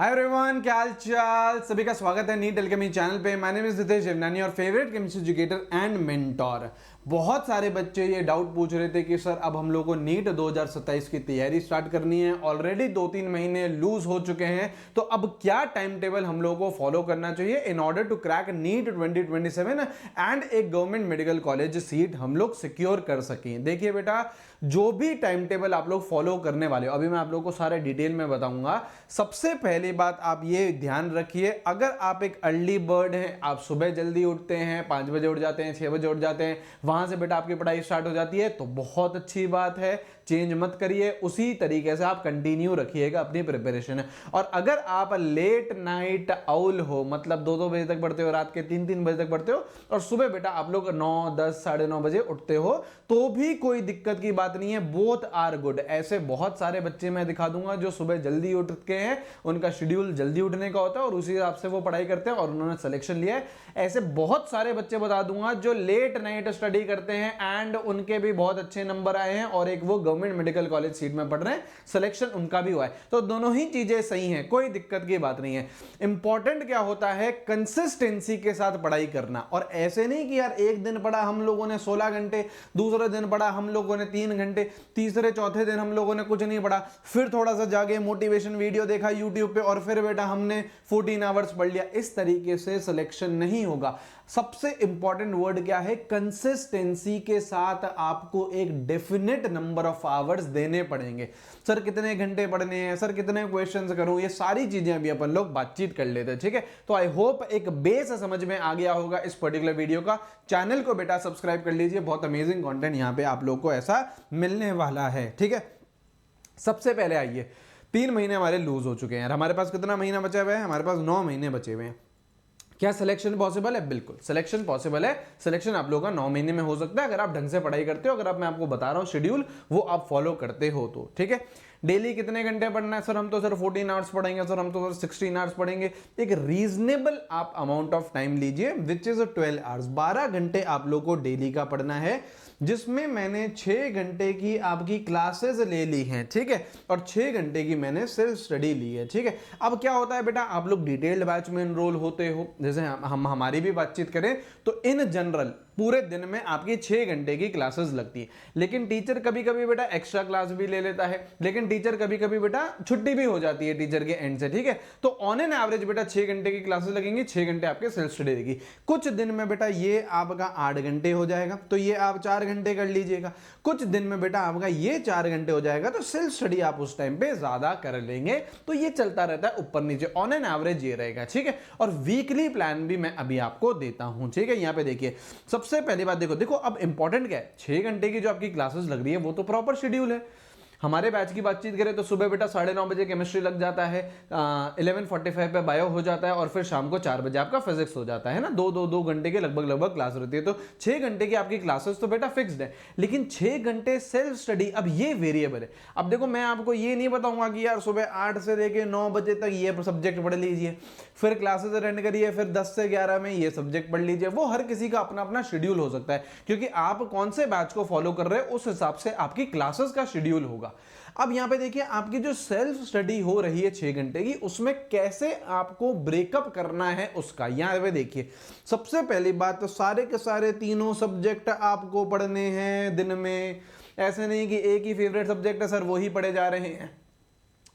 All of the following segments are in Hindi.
हाय एवरीवन, क्या हाल चाल। सभी का स्वागत है नीट एल्केमी चैनल पे। My name is Nitesh Devnani और favourite chemistry educator and mentor. बहुत सारे बच्चे ये डाउट पूछ रहे थे कि सर अब हम लोग को नीट 2027 की तैयारी स्टार्ट करनी है। ऑलरेडी 2-3 महीने लूज हो चुके हैं, तो अब क्या टाइम टेबल हम लोग को फॉलो करना चाहिए in order to crack NEET 2027 and एक गवर्नमेंट मेडिकल कॉलेज सीट हम लोग सिक्योर कर सकें। देखिए बेटा, जो भी टाइम टेबल आप लोग फॉलो करने वाले हो, अभी मैं आप लोग को सारे डिटेल में बताऊंगा। सबसे पहली बात आप ये ध्यान रखिए, अगर आप एक अर्ली बर्ड हैं, आप सुबह जल्दी उठते हैं, 5 बजे उठ जाते हैं, 6 बजे उठ जाते हैं, वहां से बेटा आपकी पढ़ाई स्टार्ट हो जाती है, तो बहुत अच्छी बात है। चेंज मत करिए, उसी तरीके से आप कंटिन्यू रखिएगा अपनी प्रिपरेशन। और अगर आप लेट नाइट आउल हो, मतलब 2-2 बजे तक पढ़ते हो, रात के 3-3 बजे तक पढ़ते हो, और सुबह बेटा आप लोग 9, 10, 9:30 बजे उठते हो, तो भी कोई दिक्कत की बात नहीं है। Both are good. ऐसे बहुत सारे बच्चे मैं दिखा दूंगा जो सुबह जल्दी उठ के हैं, उनका शेड्यूल जल्दी उठने का होता है और उसी हिसाब से वो पढ़ाई करते हैं और उन्होंने सिलेक्शन लिया है। ऐसे बहुत सारे बच्चे बता दूंगा जो लेट नाइट स्टडी करते हैं एंड उनके भी बहुत अच्छे नंबर आए हैं, और एक वो गवर्नमेंट मेडिकल कॉलेज सीट में पढ़ रहे हैं, सिलेक्शन उनका भी हुआ है। तो दोनों ही चीजें सही हैं, कोई दिक्कत की बात नहीं है। इंपॉर्टेंट क्या होता है, कंसिस्टेंसी के साथ पढ़ाई करना। और ऐसे नहीं कि यार एक दिन पढ़ा हम लोगों ने 16 घंटे, दूसरे दिन पढ़ा हम लोगों ने 3 घंटे, तीसरे चौथे दिन हम लोगों ने कुछ नहीं पढ़ा, फिर थोड़ा सा जाके मोटिवेशन वीडियो देखा यूट्यूब पे और फिर बेटा हमने 14 आवर्स पढ़ लिया। इस तरीके से सिलेक्शन नहीं होगा। सबसे इंपॉर्टेंट वर्ड क्या है, कंसिस्टेंसी के साथ आपको एक डेफिनेट नंबर ऑफ आवर्स देने पड़ेंगे। सर कितने घंटे पढ़ने हैं, सर कितने क्वेश्चंस करूं, ये सारी चीजें अभी अपन लोग बातचीत कर लेते हैं, ठीक है। तो आई होप एक बेस समझ में आ गया होगा इस पर्टिकुलर वीडियो का। चैनल को बेटा सब्सक्राइब कर लीजिए, बहुत अमेजिंग कंटेंट यहां पे आप लोग को ऐसा मिलने वाला है, ठीक है। सबसे पहले आइए, 3 महीने हमारे लूज हो चुके हैं। हमारे पास कितना महीना बचा हुआ है, हमारे पास 9 महीने बचे हुए हैं। क्या सिलेक्शन पॉसिबल है? बिल्कुल सिलेक्शन पॉसिबल है। सिलेक्शन आप लोगों का 9 महीने में हो सकता है अगर आप ढंग से पढ़ाई करते हो, अगर आप, मैं आपको बता रहा हूं शेड्यूल, वो आप फॉलो करते हो तो, ठीक है। डेली कितने घंटे पढ़ना है? सर हम तो सर 14 आवर्स पढ़ेंगे, सर हम तो सर 16 आवर्स पढ़ेंगे। एक रीजनेबल आप अमाउंट ऑफ टाइम लीजिए, विच इज 12 आवर्स। 12 घंटे आप लोग को डेली का पढ़ना है, जिसमें मैंने 6 घंटे की आपकी क्लासेस ले ली हैं, ठीक है, और 6 घंटे की मैंने सेल्फ स्टडी ली है, ठीक है। अब क्या होता है बेटा, आप लोग डिटेल्ड बैच में एनरोल होते हो, जैसे हम हमारी भी बातचीत करें तो इन जनरल पूरे दिन में आपकी 6 घंटे की क्लासेस लगती है। लेकिन टीचर कभी कभी बेटा एक्स्ट्रा क्लास भी ले लेता है, लेकिन टीचर कभी कभी बेटा छुट्टी भी हो जाती है टीचर के एंड से, ठीक है। तो ऑन एन एवरेज बेटा 6 घंटे की क्लासेस लगेंगी, 6 घंटे आपके सेल्फ स्टडी रहेगी। कुछ दिन में बेटा ये आपका 8 घंटे हो जाएगा, तो ये आप 4 घंटे कर लीजिएगा। कुछ दिन में बेटा आपका ये 4 घंटे हो जाएगा, तो सेल्फ स्टडी आप उस टाइम पे ज्यादा कर लेंगे। तो ये चलता रहता है ऊपर नीचे, ऑन एन एवरेज ये रहेगा, ठीक है। और वीकली प्लान भी मैं अभी आपको देता हूं, ठीक है। यहां पे देखिए, सबसे पहली बात देखो अब इंपॉर्टेंट क्या है, 6 घंटे की जो आपकी क्लासेस लग रही है वो तो प्रॉपर शेड्यूल है। हमारे बैच की बातचीत करें तो सुबह बेटा 9:30 बजे केमिस्ट्री लग जाता है, 11:45 पे बायो हो जाता है, और फिर शाम को 4 बजे आपका फिजिक्स हो जाता है ना। 2 घंटे के लगभग क्लास रहती है, तो 6 घंटे की आपकी क्लासेस तो बेटा फिक्स्ड है। लेकिन 6 घंटे सेल्फ स्टडी, अब ये वेरिएबल है। अब देखो, मैं आपको ये नहीं बताऊंगा कि यार सुबह 8 से लेके 9 बजे तक ये सब्जेक्ट पढ़ लीजिए, फिर क्लासेस अटेंड करिए, फिर 10 से 11 में ये सब्जेक्ट पढ़ लीजिए। वो हर किसी का अपना अपना शेड्यूल हो सकता है, क्योंकि आप कौन से बैच को फॉलो कर रहे हैं उस हिसाब से आपकी क्लासेस का शेड्यूल होगा। अब यहां पे देखिए, आपकी जो सेल्फ स्टडी हो रही है 6 घंटे की, उसमें कैसे आपको ब्रेकअप करना है उसका यहां पे देखिए। सबसे पहली बात तो सारे के सारे तीनों सब्जेक्ट आपको पढ़ने हैं दिन में। ऐसे नहीं कि एक ही फेवरेट सब्जेक्ट है सर वही पढ़े जा रहे हैं,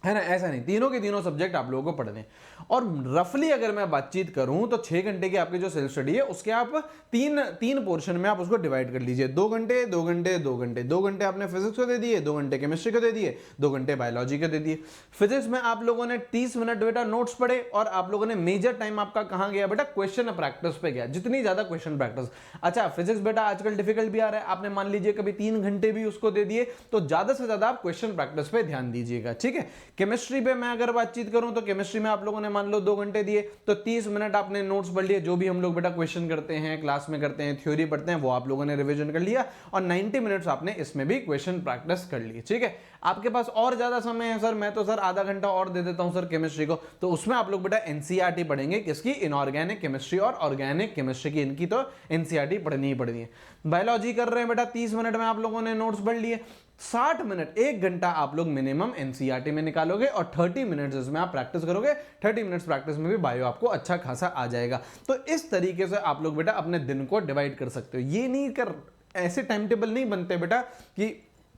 है ना, ऐसा नहीं। तीनों के तीनों सब्जेक्ट आप लोगों को पढ़ने। और रफली अगर मैं बातचीत करूं तो 6 घंटे की आपकी जो सेल्फ स्टडी है उसके आप तीन पोर्शन में आप उसको डिवाइड कर लीजिए। 2 घंटे 2 घंटे 2 घंटे 2 घंटे आपने फिजिक्स को दे दिए, 2 घंटे केमिस्ट्री को दे दिए, 2 घंटे बायोलॉजी को दे दिए। फिजिक्स में आप लोगों ने 30 मिनट बेटा नोट्स पढ़े, और आप लोगों ने मेजर टाइम आपका कहां गया बेटा, क्वेश्चन प्रैक्टिस पे गया। जितनी ज्यादा क्वेश्चन प्रैक्टिस, अच्छा फिजिक्स बेटा आजकल डिफिकल्ट भी आ रहा है, आपने मान लीजिए कभी 3 घंटे भी उसको दे दिए, तो ज्यादा से ज्यादा आप क्वेश्चन प्रैक्टिस पे ध्यान दीजिएगा, ठीक है। केमिस्ट्री पे मैं अगर बातचीत करूं तो केमिस्ट्री में आप लोगों ने मान लो 2 घंटे दिए, तो 30 मिनट आपने नोट्स पढ़ लिए, जो भी हम लोग बेटा क्वेश्चन करते हैं क्लास में करते हैं, थ्योरी पढ़ते हैं, वो आप लोगों ने रिवीजन कर लिया, और 90 मिनट्स आपने इसमें भी क्वेश्चन प्रैक्टिस कर ली, ठीक है। आपके पास और ज्यादा समय है सर, मैं तो सर आधा घंटा और दे देता हूं सर केमिस्ट्री को, तो उसमें आप लोग बेटा एनसीईआरटी पढ़ेंगे, किसकी, इनऑर्गेनिक केमिस्ट्री और ऑर्गेनिक केमिस्ट्री की, इनकी तो एनसीईआरटी पढ़नी ही पढ़नी है। बायोलॉजी कर रहे हैं बेटा 30 मिनट में आप लोगों ने नोट्स पढ़ लिए, 60 मिनट, 1 घंटा आप लोग मिनिमम एनसीईआरटी में निकालोगे और 30 मिनट्स इसमें आप प्रैक्टिस करोगे। 30 मिनट्स प्रैक्टिस में भी बायो आपको अच्छा खासा आ जाएगा। तो इस तरीके से आप लोग बेटा अपने दिन को डिवाइड कर सकते हो। ये नहीं कर, ऐसे टाइम टेबल नहीं बनते बेटा कि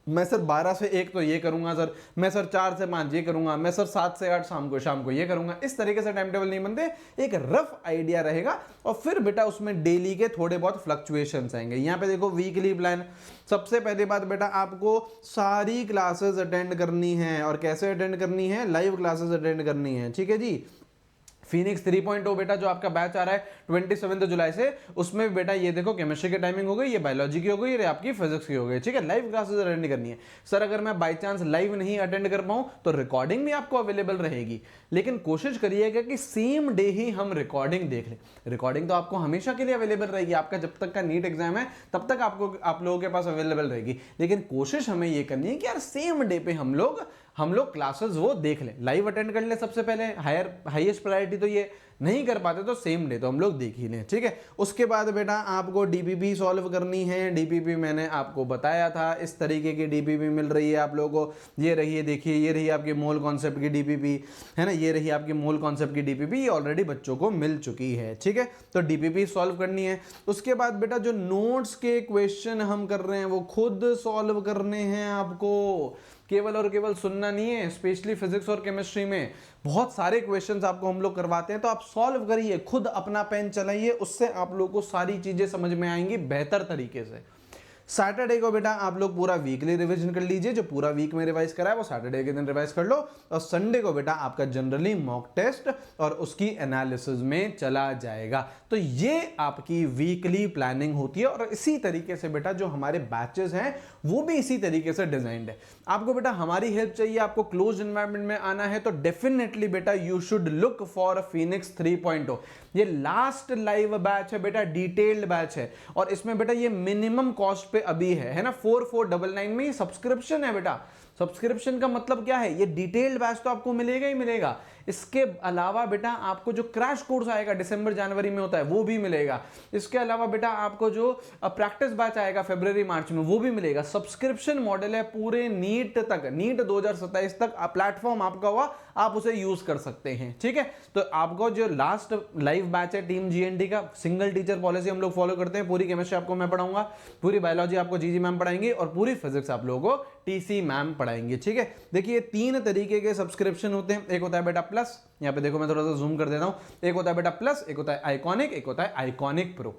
मैं सर 12 से 1 तो ये करूंगा सर, मैं सर 4 से 5 ये करूंगा, मैं सर 7 से 8 शाम को ये करूंगा। इस तरीके से टाइम टेबल नहीं बनते, एक रफ आइडिया रहेगा और फिर बेटा उसमें डेली के थोड़े बहुत फ्लक्चुएशंस आएंगे। यहाँ पे देखो वीकली प्लान, सबसे पहली बात बेटा आपको सारी क्लासेस अटेंड करनी है। और कैसे अटेंड करनी है? लाइव क्लासेस अटेंड करनी है, ठीक है जी। फिनिक्स 3.0 बेटा जो आपका बैच आ रहा है 27 जुलाई से, उसमें बेटा ये देखो केमिस्ट्री की टाइमिंग हो गई, ये बायोलॉजी की हो गई, ये आपकी फिजिक्स की हो गई, ठीक है। लाइव क्लासेस अटेंड करनी है। सर अगर मैं बाय चांस लाइव नहीं अटेंड कर पाऊं तो रिकॉर्डिंग भी आपको अवेलेबल रहेगी, लेकिन कोशिश करिएगा कि सेम डे ही हम रिकॉर्डिंग देख लें। रिकॉर्डिंग तो आपको हमेशा के लिए अवेलेबल रहेगी, आपका जब तक का नीट एग्जाम है तब तक आपको आप लोगों के पास अवेलेबल रहेगी, लेकिन कोशिश हमें ये करनी है कि यार सेम डे पे हम लोग क्लासेस वो देख लें, लाइव अटेंड कर लें सबसे पहले। हाईएस्ट प्रायोरिटी तो ये, नहीं कर पाते तो सेम डे तो हम लोग देख ही लें, ठीक है। उसके बाद बेटा आपको डीपीपी सॉल्व करनी है। डीपीपी मैंने आपको बताया था, इस तरीके की डीपीपी मिल रही है आप लोगों को। ये रही है, देखिए ये रही आपकी मोल कॉन्सेप्ट की डीपीपी, है ना, ये रही आपकी मोल कॉन्सेप्ट की डीपीपी, ये ऑलरेडी बच्चों को मिल चुकी है, ठीक है। तो डीपीपी सॉल्व करनी है। उसके बाद बेटा जो नोट्स के क्वेश्चन हम कर रहे हैं वो खुद सॉल्व करने हैं आपको, केवल और केवल सुनना नहीं है। स्पेशली फिजिक्स और केमिस्ट्री में बहुत सारे क्वेश्चंस आपको हम लोग करवाते हैं, तो आप सॉल्व करिए, खुद अपना पेन चलाइए, उससे आप लोगों को सारी चीजें समझ में आएंगी बेहतर तरीके से। सैटरडे को बेटा आप लोग पूरा वीकली रिवीजन कर लीजिए, जो पूरा वीक में रिवाइज करा है वो सैटरडे के दिन रिवाइज कर लो। और संडे को बेटा आपका जनरली मॉक टेस्ट और उसकी एनालिसिस में चला जाएगा। तो ये आपकी वीकली प्लानिंग होती है। और इसी तरीके से बेटा जो हमारे बैचेस हैं वो भी इसी तरीके से डिजाइंड है। आपको बेटा हमारी हेल्प चाहिए, आपको क्लोज एनवायरनमेंट में आना है, तो डेफिनेटली बेटा you should look for Phoenix 3.0। ये लास्ट लाइव बैच है बेटा, डिटेल्ड बैच है, और इसमें बेटा ये मिनिमम कॉस्ट पे अभी है ना, 4499 में। ये सब्सक्रिप्शन है बेटा। सब्सक्रिप्शन का मतलब क्या है? ये डिटेल्ड बैच तो आपको मिलेगा ही मिलेगा। इसके अलावा बेटा आपको जो क्रैश कोर्स आएगा दिसंबर जनवरी में होता है वो भी मिलेगा। इसके अलावा बेटा आपको जो प्रैक्टिस बैच आएगा फरवरी मार्च में वो भी मिलेगा। सब्सक्रिप्शन मॉडल है पूरे नीट तक, नीट 2027 तक प्लेटफॉर्म आपका हुआ, आप उसे यूज कर सकते हैं, ठीक है। तो आपको जो लास्ट लाइव बैच है टीम जीएनडी का, सिंगल टीचर पॉलिसी हम लोग फॉलो करते हैं। पूरी केमिस्ट्री आपको मैं पढ़ाऊंगा, पूरी बायोलॉजी आपको जीजी मैम पढ़ाएंगे और पूरी फिजिक्स आप लोगों को टीसी मैम पढ़ाएंगे, ठीक है। देखिए 3 तरीके के सब्सक्रिप्शन होते हैं। एक होता है बेटा प्लस, यहाँ पे देखो मैं थोड़ा सा जूम कर देता हूं। एक होता है बेटा प्लस, एक होता है आइकॉनिक, एक होता है आइकॉनिक प्रो।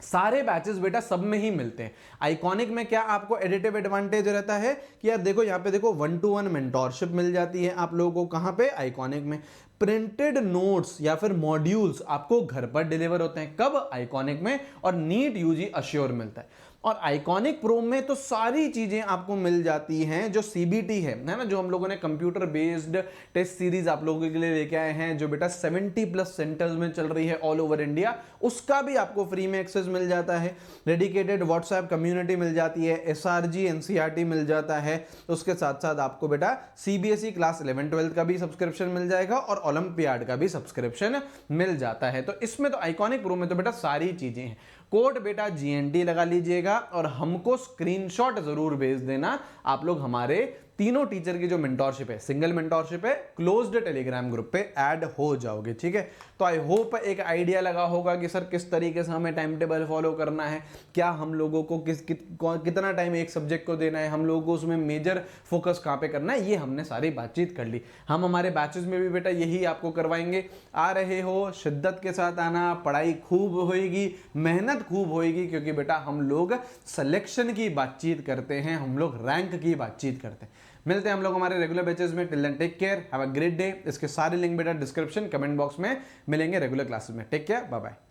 सारे बैचेस बेटा सब में ही मिलते हैं। आइकॉनिक में क्या आपको एडिटिव एडवांटेज रहता है कि यार देखो यहाँ पे देखो 1-to-1 मेंटोरशिप मिल जाती है आप लोगों को। कहाँ पे? आइकॉनिक में। प्रिंटेड नोट्स या फिर मॉड्यूल्स आपको घर पर डिलीवर होते हैं। कब? आइकॉनिक में। और नीट यूजी अश्योर मिलता है। और आइकॉनिक प्रो में तो सारी चीजें आपको मिल जाती हैं जो सीबीटी है ना, जो हम लोगों ने कंप्यूटर बेस्ड टेस्ट सीरीज आप लोगों के लिए लेके आए हैं, जो बेटा 70+ सेंटर्स में चल रही है ऑल ओवर इंडिया, उसका भी आपको फ्री में एक्सेस मिल जाता है। डेडिकेटेड व्हाट्सएप कम्युनिटी मिल जाती है, एसआरजी एनसीईआरटी मिल जाता है। उसके साथ साथ आपको बेटा सीबीएसई क्लास 11-12 का भी सब्सक्रिप्शन मिल जाएगा और ओलंपियाड का भी सब्सक्रिप्शन मिल जाता है। तो इसमें तो आइकॉनिक प्रो में तो बेटा सारी चीजें हैं। कोड बेटा जीएनटी लगा लीजिएगा और हमको स्क्रीनशॉट जरूर भेज देना। आप लोग हमारे तीनों टीचर की जो मेंटोरशिप है, सिंगल मेंटोरशिप है, क्लोज्ड टेलीग्राम ग्रुप पे ऐड हो जाओगे, ठीक है। तो आई होप एक आइडिया लगा होगा कि सर किस तरीके से हमें टाइम टेबल फॉलो करना है, क्या हम लोगों को कितना टाइम एक सब्जेक्ट को देना है, हम लोगों को उसमें मेजर फोकस कहाँ पे करना है, ये हमने सारी बातचीत कर ली। हम हमारे बैचेस में भी बेटा यही आपको करवाएंगे। आ रहे हो, शिद्दत के साथ आना, पढ़ाई खूब होएगी, मेहनत खूब होएगी, क्योंकि बेटा हम लोग सिलेक्शन की बातचीत करते हैं, हम लोग रैंक की बातचीत करते हैं। मिलते हैं हम लोग हमारे रेगुलर बैचेस में। Till then take care, have a great day. इसके सारे लिंक बेटा डिस्क्रिप्शन कमेंट बॉक्स में मिलेंगे रेगुलर क्लासेस में। Take care, bye bye.